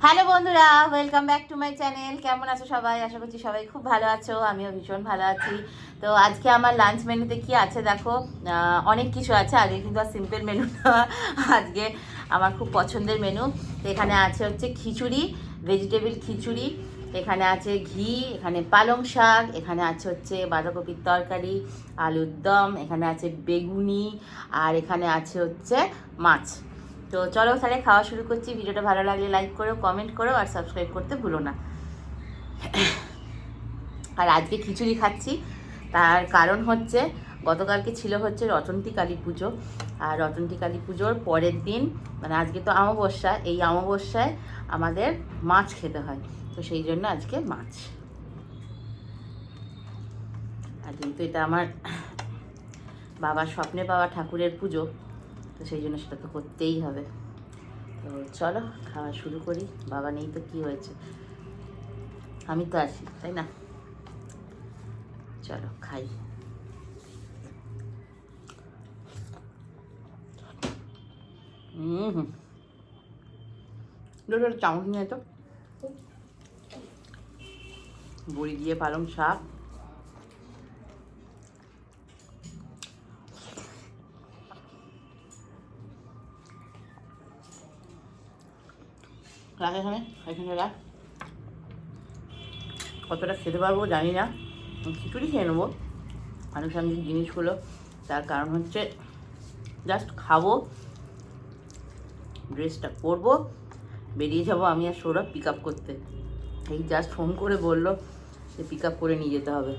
Hello বন্ধুরা, welcome back to my channel. কেমন আছো সবাই? আশা করছি সবাই খুব ভালো আছো, আমিও ভীষণ ভালো আছি। তো আজকে আমার লাঞ্চ মেনুতে কি আছে দেখো, অনেক কিছু আছে। আগে কিন্তু আর সিম্পল মেনু না, আজকে আমার খুব পছন্দের মেনু। তো এখানে আছে হচ্ছে খিচুড়ি, ভেজিটেবল খিচুড়ি, এখানে আছে ঘি, এখানে পালং শাক, এখানে আছে হচ্ছে বাঁধাকপির তরকারি, আলুর দম, এখানে আছে বেগুনি, আর এখানে আছে হচ্ছে মাছ। তো চলো তাহলে খাওয়া শুরু করছি। ভিডিওটা ভালো লাগলে লাইক করো, কমেন্ট করো আর সাবস্ক্রাইব করতে ভুলো না। আর আজকে খিচুড়ি খাচ্ছি, তার কারণ হচ্ছে গতকালকে ছিল হচ্ছে রটন্তী কালী পুজো। আর রটন্তী কালী পুজোর পরের দিন, মানে আজকে তো অমাবস্যা, এই অমাবস্যায় আমাদের মাছ খেতে হয়। তো সেই জন্য আজকে মাছ। আর কিন্তু এটা আমার বাবার স্বপ্নে পাওয়া ঠাকুরের পুজো, তো সেই জন্য সেটা তো করতেই হবে। তো চলো খাওয়া শুরু করি। বাবা নেই তো কি হয়েছে, আমি তো আছি, তাই না? চলো খাই। হুম, দুটো চামচ নিয়ে তো। বড়ি দিয়ে পালং শাক, রাখ এখানে, এখানে রাখ। কতটা খেতে পারবো জানি না, খিচুড়ি খেয়ে নেবো আনুষঙ্গিক জিনিসগুলো। তার কারণ হচ্ছে জাস্ট খাবো, ড্রেসটা করবো, বেরিয়ে যাবো আমি আর সৌরভ পিক আপ করতে। এই জাস্ট ফোন করে বললো যে পিক আপ করে নিয়ে যেতে হবে।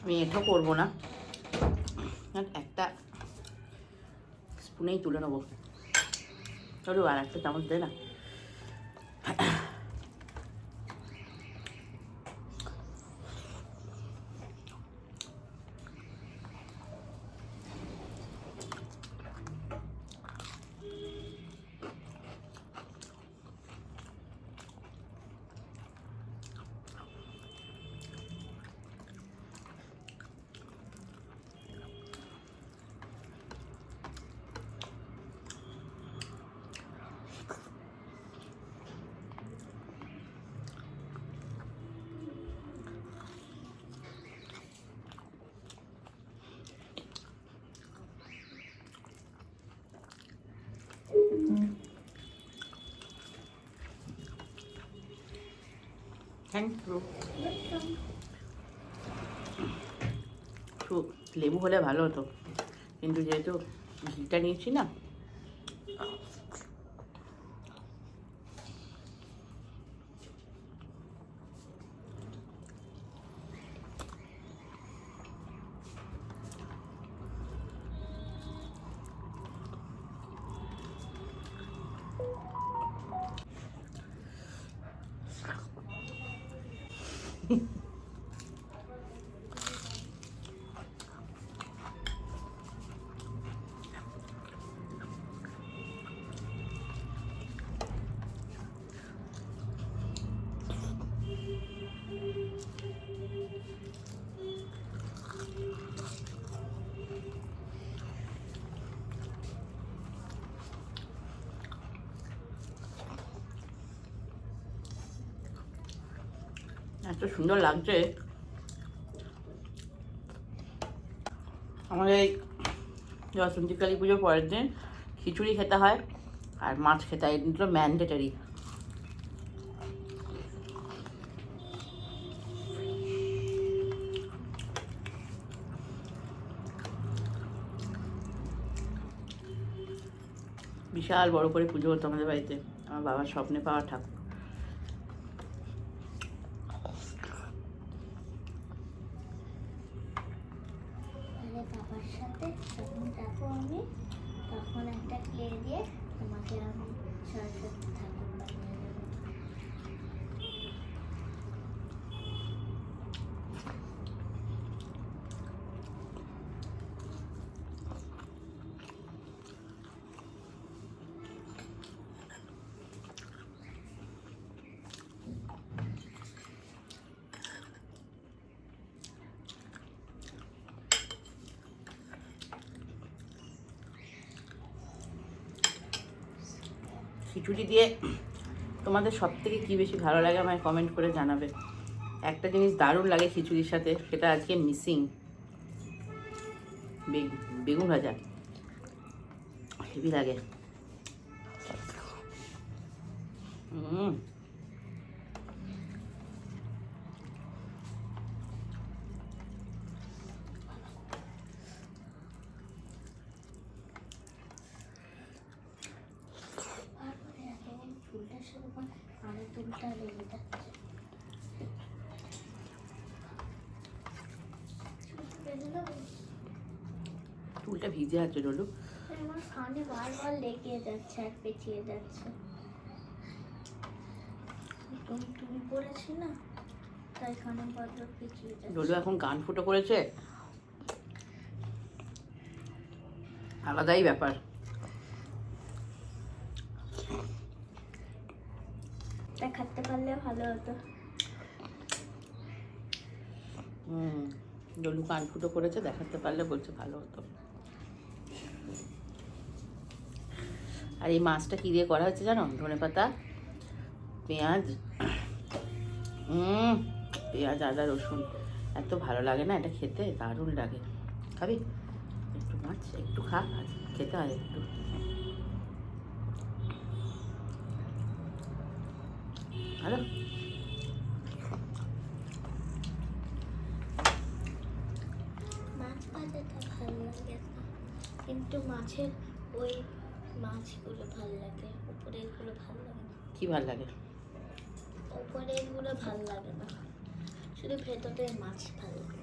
আমি এটাও করবো না, একটা স্পুনেই তুলে নেবো। চলো আর একটা চামচ দে না। Thank you. একটু লেবু হলে ভালো হতো, কিন্তু যেহেতু ঘিটা নিয়েছি না, এত সুন্দর লাগছে। আমাদের এই বসন্তী কালী পুজোর পরের দিন খিচুড়ি খেতে হয় আর মাছ খেতে হয়, এগুলো ম্যান্ডেটারি। বিশাল বড় করে পুজো হতো আমাদের বাড়িতে, আমার বাবার স্বপ্নে পাওয়া ঠাকুর। বাবার সাথে যখন যাবো আমি, তখন একটা ক্লে দিয়ে তোমাকে আমি সরস্বতী ঠাকুর বানিয়ে দেবো। খিচুড়ি দিয়ে তোমাদের সব থেকে কী বেশি ভালো লাগে আমায় কমেন্ট করে জানাবে। একটা জিনিস দারুণ লাগে খিচুড়ির সাথে, সেটা আজকে মিসিং, বেগুন ভাজা হেভি লাগে। চুলটার সাথে আমার চুলটা লেগে যাচ্ছে। চুলটা ভিজে আছে ডলু। আমার কানে বারবার লেগে যাচ্ছে আর পেঁচিয়ে যাচ্ছে। তুমি বলেছি না, তাই কানে বারবার পেঁচিয়ে যাচ্ছে। ডলু এখন গান ফুটো করেছে, আলাদাই ব্যাপার। দেখাতে পারলে ভালো হতো। ডলু গান ফুটো করেছে, দেখাতে পারলে বলছে ভালো হতো। আর এই মাছটা কী দিয়ে করা হচ্ছে জানো? ধনেপাতা, পেঁয়াজ, পেঁয়াজ, আদা, রসুন। এত ভালো লাগে না এটা খেতে, দারুণ লাগে। খাবি একটু মাছ? একটু খা, খেতে হয় একটু। ভালো। মাছ ভাজাটা ভালো লাগে না, কিন্তু মাছের ওই মাছগুলো ভালো লাগে, উপরেরগুলো ভালো লাগে না। কি ভালো লাগে? উপরেরগুলো ভালো লাগে না, শুধু ভেতরের মাছ ভালো লাগে।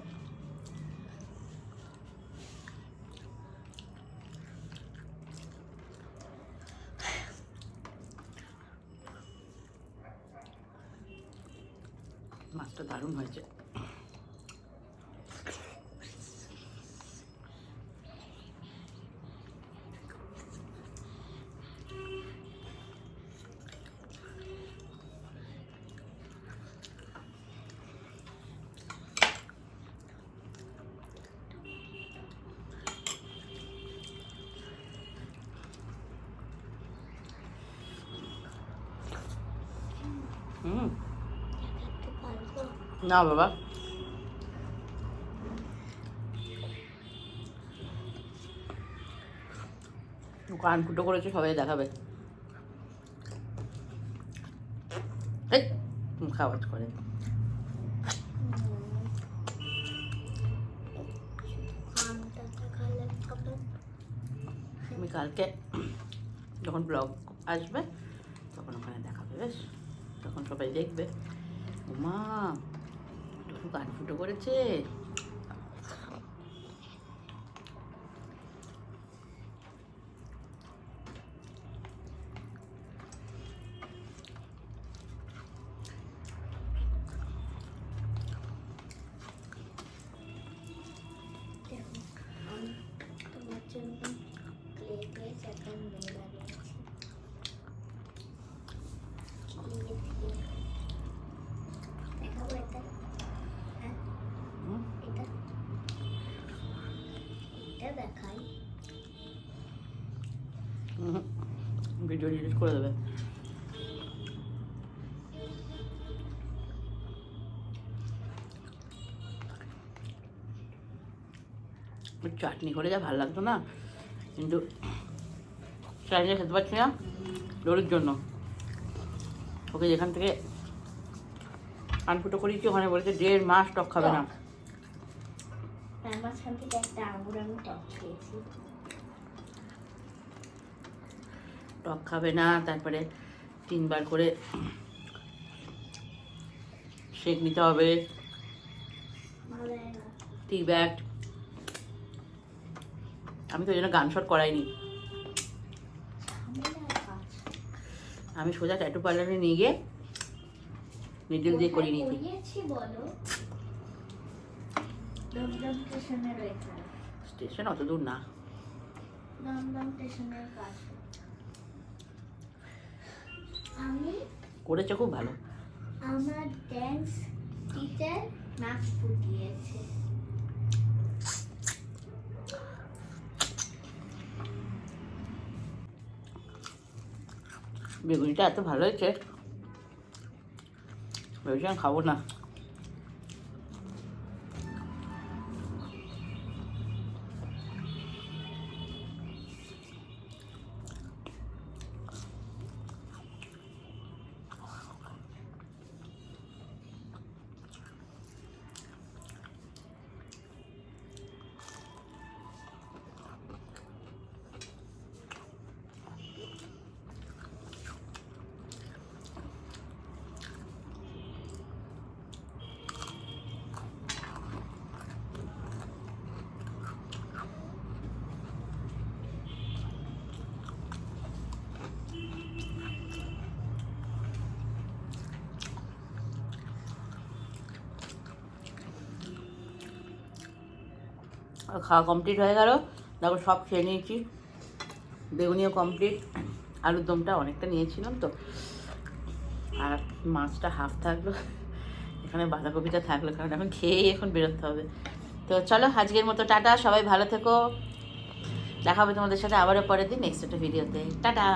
মাছটা দারুণ হয়েছে। দেখাতে পারবো? না বাবা, কান ফুটো করেছে, সবাই দেখাবে। এই খাওয়াজ করে। আমটা দেখালে হবে? তুমি কালকে যখন ব্লগ আসবে তখন ওখানে দেখাবে, বেশ? তখন সবাই দেখবে মা একটু কান ফুটো করেছে। দেখো, আমি তোমার জন্য ক্লে দিয়ে একটা মেয়ে বানিয়েছি। দেখাবো এটা? হ্যাঁ, এটা এটা দেখাই। ভিডিও ডিলিট করে দেবে। চাটনি করে যা ভালো লাগতো না, কিন্তু চাটনি খেতে পারছি না ডলুর জন্য। ওকে যেখান থেকে আনফুটো করিয়েছি ওখানে বলেছে 1.5 মাস টক খাবে না। তার মাঝখান থেকে একটা আঙুর আমি টক খেয়েছি। টক খাবে না, তারপরে 3 বার করে সেঁক নিতে হবে, ভালো লাগে না। টি ব্যাগ। আমি তো ওই জন্য গান শট করাইনি, ঝামেলার কাজ। আমি সোজা ট্যাটু পার্লারে নিয়ে গিয়ে নিডল দিয়ে করিয়ে নিয়েছি। করিয়েছি বলো? দমদম স্টেশনের ওইখানে। স্টেশন অত দূর না। দমদম স্টেশনের কাছে। আমি করেছে খুব ভালো। আমার ড্যান্স টিচার নাক ফুটিয়েছে। বেগুনিটা এত ভালো হয়েছে, ভেবেছি আমি খাবো না। আর খাওয়া কমপ্লিট হয়ে গেল, তারপর সব খেয়ে নিয়েছি। বেগুনিও কমপ্লিট, আলুর দমটা অনেকটা নিয়েছিলাম তো, আর মাছটা হাফ থাকলো, এখানে বাঁধাকপিটা থাকলো, কারণ এখন খেয়েই এখন বেরোতে হবে। তো চলো আজকের মতো টাটা, সবাই ভালো থেকো, দেখা হবে তোমাদের সাথে আবারও পরের দিন নেক্সট একটা ভিডিওতে। টাটা।